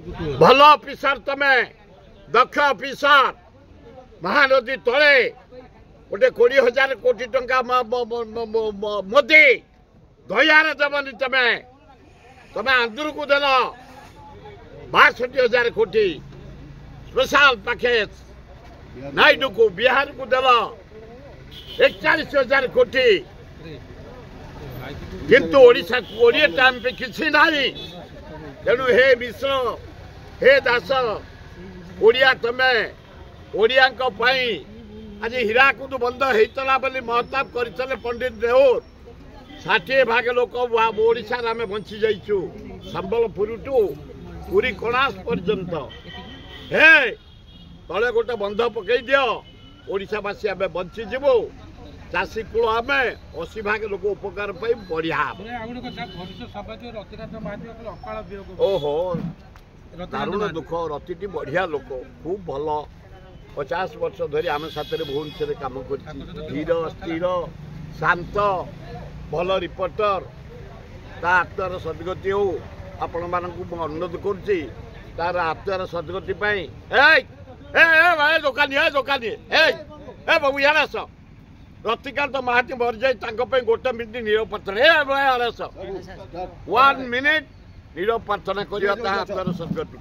भल अफिसर तमे दक्ष अफिसर महानदी तले गोटे 20,000 कोटी टंका मोदी दयार देवनी तमे तमे आंध्र को देल 62,000 कोटी स्पेशल पैकेज नायडू को बिहार को देल 41,000 कोटी किंतु ओडिशा को ओडिया टाइम पे किसी नहीं तेणु हे मिश्र हे दास ओडिया तमे ओडिया आज हीराकुद बंद होता बोली महताब करते पंडित देउर 60 भाग लोक ओडिशा आम बंची जाइचु संबलपुर टू पूरी कोणास पर्यंत हे तले गोटे बंध पकई दियो ओडिशावासी आम बंची जीवु चाषी कूल आम 80 भाग लोक उपकार पाई बढ़िया ओहो दारुण दुख रतिटी बढ़िया लोक खूब भल 50 वर्ष धरी आम साथरे भुवनेश्वर काम कर धीर स्थिर शांत भल रिपोर्टर ता आत्मार सदगति हो आपण मानक अनुरोध करुच्ची तार आत्मार सदगति दोकानी बाबू यार आस रतिकांत महाती मरी जाए गोटे मिनिट नीरव प्रार्थना 1 मिनिट नीरव प्रार्थना करवा आत्मार सदगति